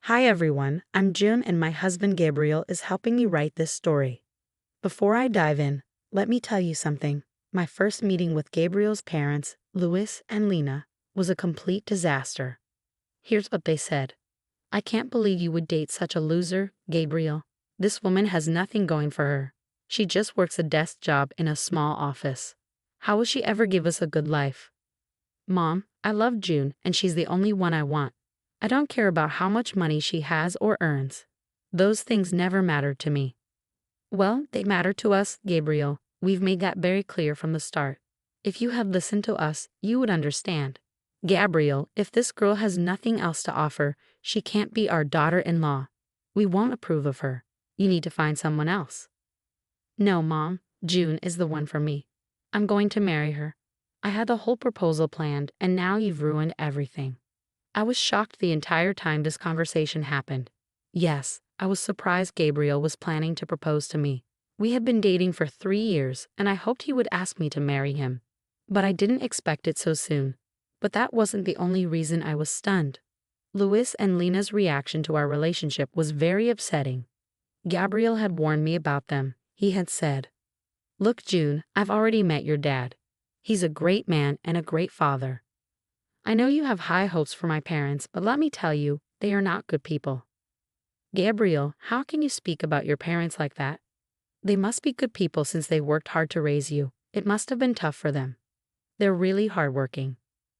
Hi everyone, I'm June and my husband Gabriel is helping me write this story. Before I dive in, let me tell you something. My first meeting with Gabriel's parents, Louis and Lena, was a complete disaster. Here's what they said. "I can't believe you would date such a loser, Gabriel. This woman has nothing going for her. She just works a desk job in a small office. How will she ever give us a good life?" "Mom, I love June and she's the only one I want. I don't care about how much money she has or earns. Those things never mattered to me." "Well, they matter to us, Gabriel. We've made that very clear from the start. If you had listened to us, you would understand. Gabriel, if this girl has nothing else to offer, she can't be our daughter-in-law. We won't approve of her. You need to find someone else." "No, Mom, June is the one for me. I'm going to marry her. I had the whole proposal planned, and now you've ruined everything." I was shocked the entire time this conversation happened. Yes, I was surprised Gabriel was planning to propose to me. We had been dating for 3 years, and I hoped he would ask me to marry him. But I didn't expect it so soon. But that wasn't the only reason I was stunned. Louis and Lena's reaction to our relationship was very upsetting. Gabriel had warned me about them. He had said, "Look, June, I've already met your dad. He's a great man and a great father. I know you have high hopes for my parents, but let me tell you, they are not good people." "Gabriel, how can you speak about your parents like that? They must be good people since they worked hard to raise you. It must have been tough for them. They're really hardworking."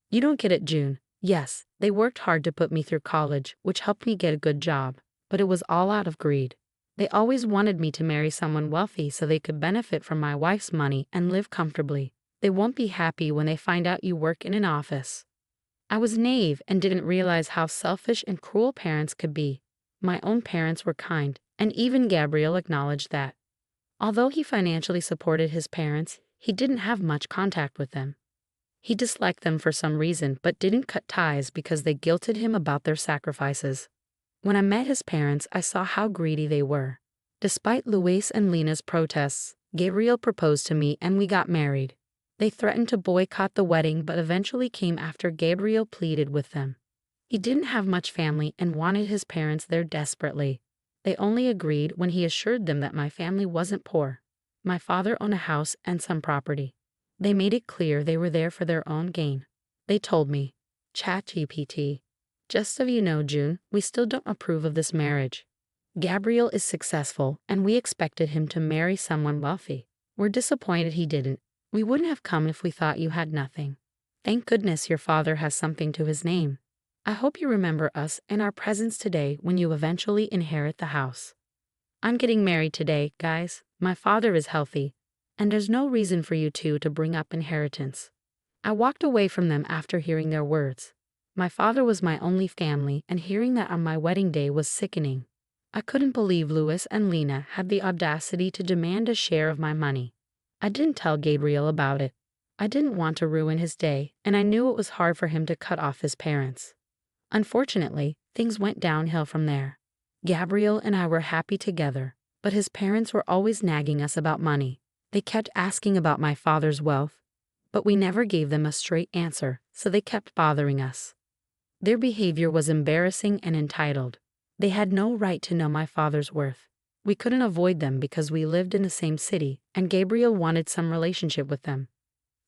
"You don't get it, June. Yes, they worked hard to put me through college, which helped me get a good job, but it was all out of greed. They always wanted me to marry someone wealthy so they could benefit from my wife's money and live comfortably. They won't be happy when they find out you work in an office." I was naive and didn't realize how selfish and cruel parents could be. My own parents were kind, and even Gabriel acknowledged that. Although he financially supported his parents, he didn't have much contact with them. He disliked them for some reason but didn't cut ties because they guilted him about their sacrifices. When I met his parents, I saw how greedy they were. Despite Luis and Lena's protests, Gabriel proposed to me and we got married. They threatened to boycott the wedding but eventually came after Gabriel pleaded with them. He didn't have much family and wanted his parents there desperately. They only agreed when he assured them that my family wasn't poor. My father owned a house and some property. They made it clear they were there for their own gain. They told me, ChatGPT, "Just so you know, June, we still don't approve of this marriage. Gabriel is successful and we expected him to marry someone wealthy. We're disappointed he didn't. We wouldn't have come if we thought you had nothing. Thank goodness your father has something to his name. I hope you remember us and our presence today when you eventually inherit the house. I'm getting married today, guys. My father is healthy, and there's no reason for you two to bring up inheritance." I walked away from them after hearing their words. My father was my only family, and hearing that on my wedding day was sickening. I couldn't believe Louis and Lena had the audacity to demand a share of my money. I didn't tell Gabriel about it. I didn't want to ruin his day, and I knew it was hard for him to cut off his parents. Unfortunately, things went downhill from there. Gabriel and I were happy together, but his parents were always nagging us about money. They kept asking about my father's wealth, but we never gave them a straight answer, so they kept bothering us. Their behavior was embarrassing and entitled. They had no right to know my father's worth. We couldn't avoid them because we lived in the same city, and Gabriel wanted some relationship with them.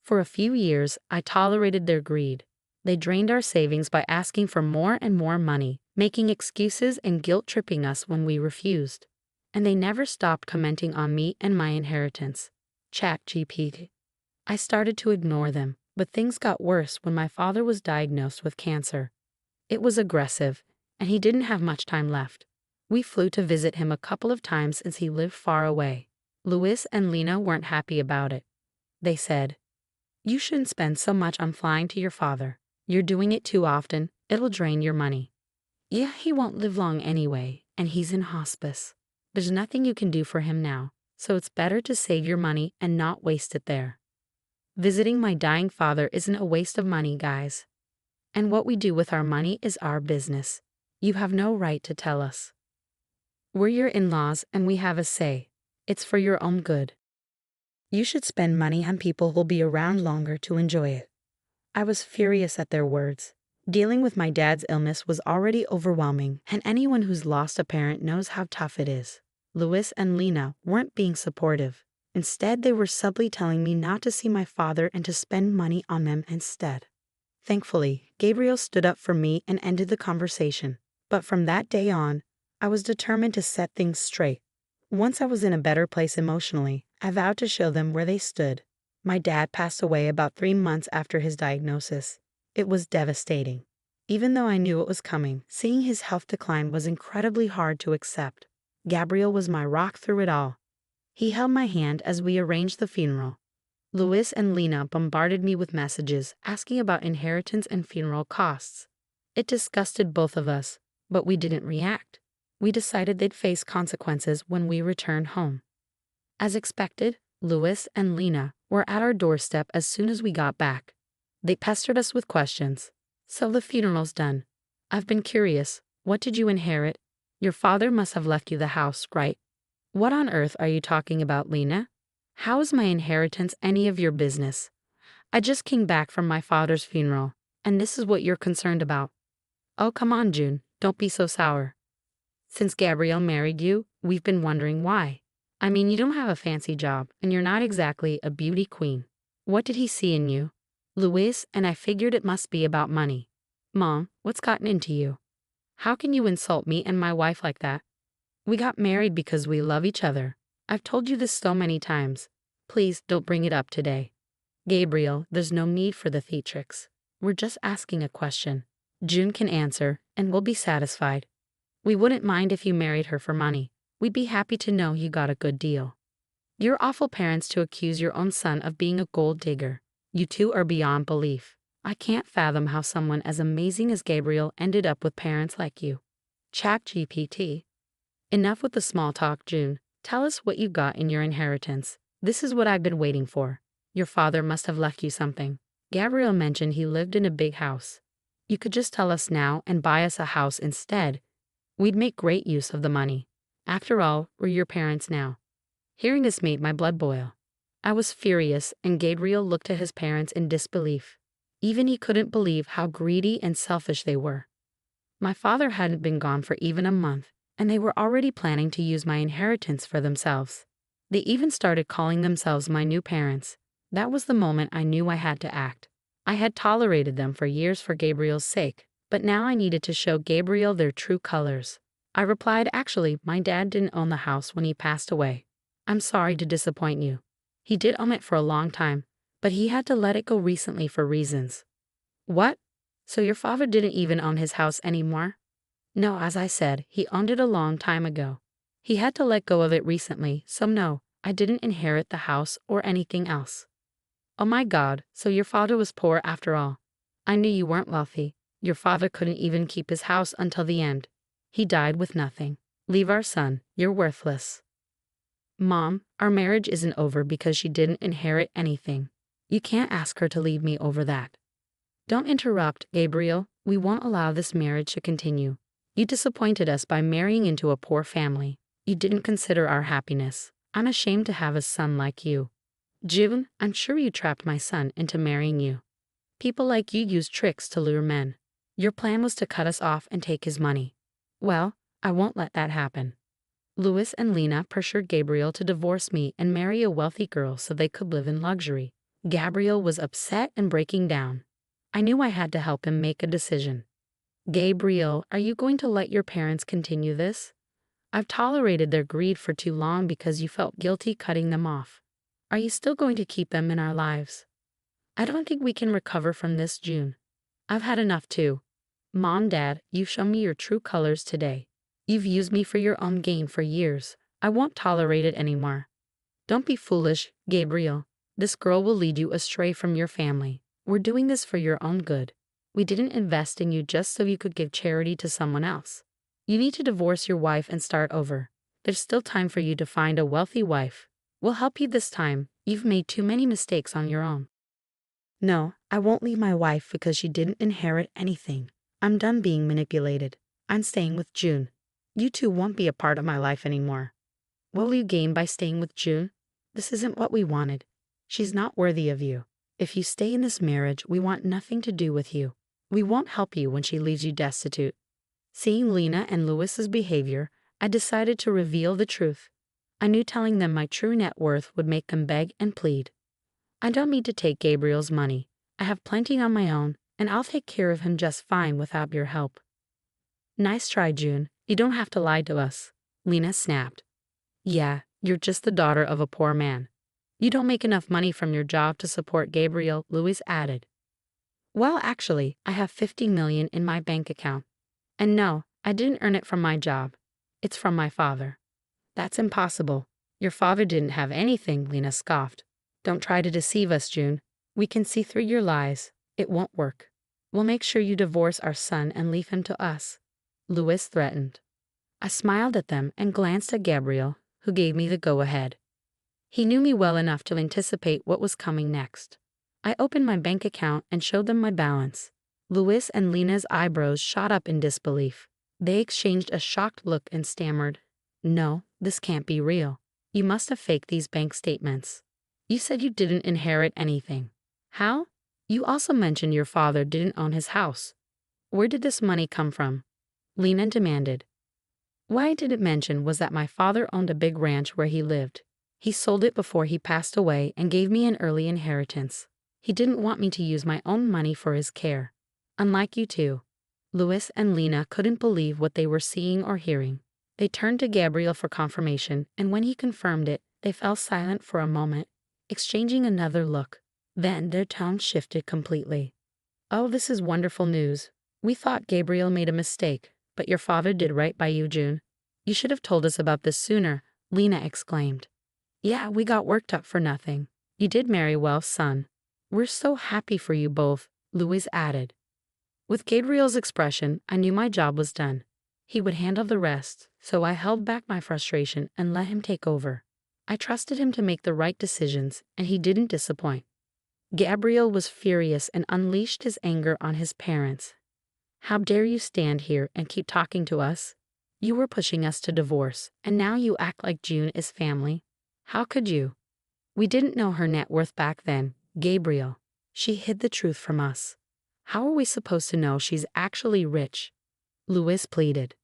For a few years, I tolerated their greed. They drained our savings by asking for more and more money, making excuses and guilt-tripping us when we refused. And they never stopped commenting on me and my inheritance. ChatGPT. I started to ignore them, but things got worse when my father was diagnosed with cancer. It was aggressive, and he didn't have much time left. We flew to visit him a couple of times since he lived far away. Louis and Lena weren't happy about it. They said, "You shouldn't spend so much on flying to your father. You're doing it too often. It'll drain your money. Yeah, he won't live long anyway, and he's in hospice. There's nothing you can do for him now, so it's better to save your money and not waste it there." Visiting my dying father isn't a waste of money, guys. And what we do with our money is our business. You have no right to tell us. We're your in-laws and we have a say. It's for your own good. You should spend money on people who'll be around longer to enjoy it. I was furious at their words. Dealing with my dad's illness was already overwhelming, and anyone who's lost a parent knows how tough it is. Louis and Lena weren't being supportive. Instead, they were subtly telling me not to see my father and to spend money on them instead. Thankfully, Gabriel stood up for me and ended the conversation. But from that day on, I was determined to set things straight. Once I was in a better place emotionally, I vowed to show them where they stood. My dad passed away about 3 months after his diagnosis. It was devastating. Even though I knew it was coming, seeing his health decline was incredibly hard to accept. Gabriel was my rock through it all. He held my hand as we arranged the funeral. Louis and Lena bombarded me with messages asking about inheritance and funeral costs. It disgusted both of us, but we didn't react. We decided they'd face consequences when we returned home. As expected, Louis and Lena were at our doorstep as soon as we got back. They pestered us with questions. So the funeral's done. I've been curious. What did you inherit? Your father must have left you the house, right? What on earth are you talking about, Lena? How is my inheritance any of your business? I just came back from my father's funeral, and this is what you're concerned about. Oh, come on, June, don't be so sour. Since Gabriel married you, we've been wondering why. I mean, you don't have a fancy job, and you're not exactly a beauty queen. What did he see in you? Louis, and I figured it must be about money. Mom, what's gotten into you? How can you insult me and my wife like that? We got married because we love each other. I've told you this so many times. Please don't bring it up today. Gabriel, there's no need for the theatrics. We're just asking a question. June can answer, and we'll be satisfied. We wouldn't mind if you married her for money. We'd be happy to know you got a good deal. You're awful parents to accuse your own son of being a gold digger. You two are beyond belief. I can't fathom how someone as amazing as Gabriel ended up with parents like you. ChatGPT. Enough with the small talk, June. Tell us what you got in your inheritance. This is what I've been waiting for. Your father must have left you something. Gabriel mentioned he lived in a big house. You could just tell us now and buy us a house instead. We'd make great use of the money. After all, we're your parents now. Hearing this made my blood boil. I was furious, and Gabriel looked at his parents in disbelief. Even he couldn't believe how greedy and selfish they were. My father hadn't been gone for even a month, and they were already planning to use my inheritance for themselves. They even started calling themselves my new parents. That was the moment I knew I had to act. I had tolerated them for years for Gabriel's sake, but now I needed to show Gabriel their true colors. I replied, actually, my dad didn't own the house when he passed away. I'm sorry to disappoint you. He did own it for a long time, but he had to let it go recently for reasons. What? So your father didn't even own his house anymore? No, as I said, he owned it a long time ago. He had to let go of it recently, so no, I didn't inherit the house or anything else. Oh my God, so your father was poor after all. I knew you weren't wealthy. Your father couldn't even keep his house until the end. He died with nothing. Leave our son, you're worthless. Mom, our marriage isn't over because she didn't inherit anything. You can't ask her to leave me over that. Don't interrupt, Gabriel. We won't allow this marriage to continue. You disappointed us by marrying into a poor family. You didn't consider our happiness. I'm ashamed to have a son like you. June, I'm sure you trapped my son into marrying you. People like you use tricks to lure men. Your plan was to cut us off and take his money. Well, I won't let that happen. Louis and Lena pressured Gabriel to divorce me and marry a wealthy girl so they could live in luxury. Gabriel was upset and breaking down. I knew I had to help him make a decision. Gabriel, are you going to let your parents continue this? I've tolerated their greed for too long because you felt guilty cutting them off. Are you still going to keep them in our lives? I don't think we can recover from this, June. I've had enough too. Mom, Dad, you've shown me your true colors today. You've used me for your own gain for years. I won't tolerate it anymore. Don't be foolish, Gabriel. This girl will lead you astray from your family. We're doing this for your own good. We didn't invest in you just so you could give charity to someone else. You need to divorce your wife and start over. There's still time for you to find a wealthy wife. We'll help you this time. You've made too many mistakes on your own. No, I won't leave my wife because she didn't inherit anything. I'm done being manipulated. I'm staying with June. You two won't be a part of my life anymore. What will you gain by staying with June? This isn't what we wanted. She's not worthy of you. If you stay in this marriage, we want nothing to do with you. We won't help you when she leaves you destitute. Seeing Lena and Louis's behavior, I decided to reveal the truth. I knew telling them my true net worth would make them beg and plead. I don't need to take Gabriel's money. I have plenty on my own, and I'll take care of him just fine without your help. Nice try, June. You don't have to lie to us, Lena snapped. Yeah, you're just the daughter of a poor man. You don't make enough money from your job to support Gabriel, Louis added. Well, actually, I have $50 million in my bank account. And no, I didn't earn it from my job. It's from my father. That's impossible. Your father didn't have anything, Lena scoffed. Don't try to deceive us, June. We can see through your lies. It won't work. We'll make sure you divorce our son and leave him to us, Louis threatened. I smiled at them and glanced at Gabriel, who gave me the go-ahead. He knew me well enough to anticipate what was coming next. I opened my bank account and showed them my balance. Louis and Lena's eyebrows shot up in disbelief. They exchanged a shocked look and stammered, "No, this can't be real. You must have faked these bank statements. You said you didn't inherit anything. How? You also mentioned your father didn't own his house. Where did this money come from?" Lena demanded. What I didn't mention was that my father owned a big ranch where he lived. He sold it before he passed away and gave me an early inheritance. He didn't want me to use my own money for his care. Unlike you two. Louis and Lena couldn't believe what they were seeing or hearing. They turned to Gabriel for confirmation, and when he confirmed it, they fell silent for a moment, exchanging another look. Then their tone shifted completely. Oh, this is wonderful news. We thought Gabriel made a mistake, but your father did right by you, June. You should have told us about this sooner, Lena exclaimed. Yeah, we got worked up for nothing. You did marry well, son. We're so happy for you both, Louis added. With Gabriel's expression, I knew my job was done. He would handle the rest, so I held back my frustration and let him take over. I trusted him to make the right decisions, and he didn't disappoint. Gabriel was furious and unleashed his anger on his parents. How dare you stand here and keep talking to us? You were pushing us to divorce, and now you act like June is family. How could you? We didn't know her net worth back then, Gabriel. She hid the truth from us. How are we supposed to know she's actually rich? Louis pleaded.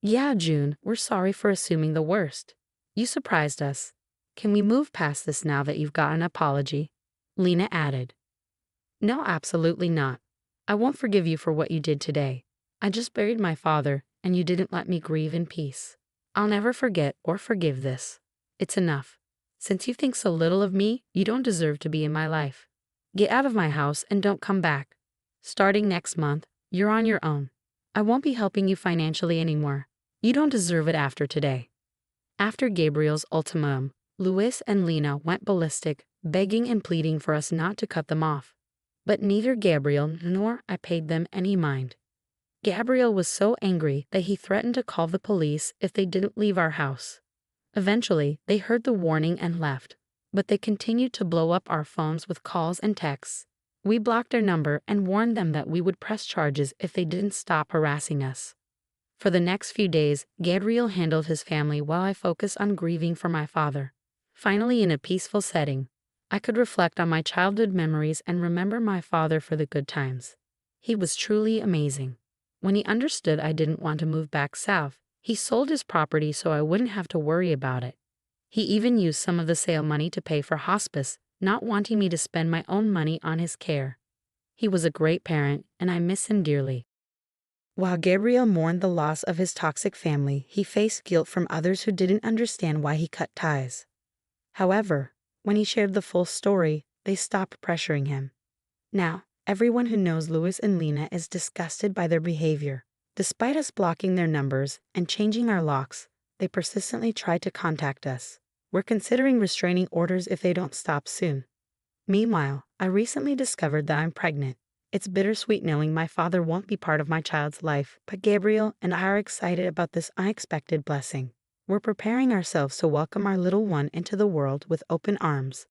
Yeah, June, we're sorry for assuming the worst. You surprised us. Can we move past this now that you've got an apology? Lena added. No, absolutely not. I won't forgive you for what you did today. I just buried my father, and you didn't let me grieve in peace. I'll never forget or forgive this. It's enough. Since you think so little of me, you don't deserve to be in my life. Get out of my house and don't come back. Starting next month, you're on your own. I won't be helping you financially anymore. You don't deserve it after today. After Gabriel's ultimatum, Louis and Lena went ballistic, begging and pleading for us not to cut them off. But neither Gabriel nor I paid them any mind. Gabriel was so angry that he threatened to call the police if they didn't leave our house. Eventually, they heard the warning and left, but they continued to blow up our phones with calls and texts. We blocked their number and warned them that we would press charges if they didn't stop harassing us. For the next few days, Gabriel handled his family while I focused on grieving for my father. Finally, in a peaceful setting, I could reflect on my childhood memories and remember my father for the good times. He was truly amazing. When he understood I didn't want to move back south, he sold his property so I wouldn't have to worry about it. He even used some of the sale money to pay for hospice, not wanting me to spend my own money on his care. He was a great parent, and I miss him dearly. While Gabriel mourned the loss of his toxic family, he faced guilt from others who didn't understand why he cut ties. However, when he shared the full story, they stopped pressuring him. Now, everyone who knows Louis and Lena is disgusted by their behavior. Despite us blocking their numbers and changing our locks, they persistently try to contact us. We're considering restraining orders if they don't stop soon. Meanwhile, I recently discovered that I'm pregnant. It's bittersweet knowing my father won't be part of my child's life, but Gabriel and I are excited about this unexpected blessing. We're preparing ourselves to welcome our little one into the world with open arms.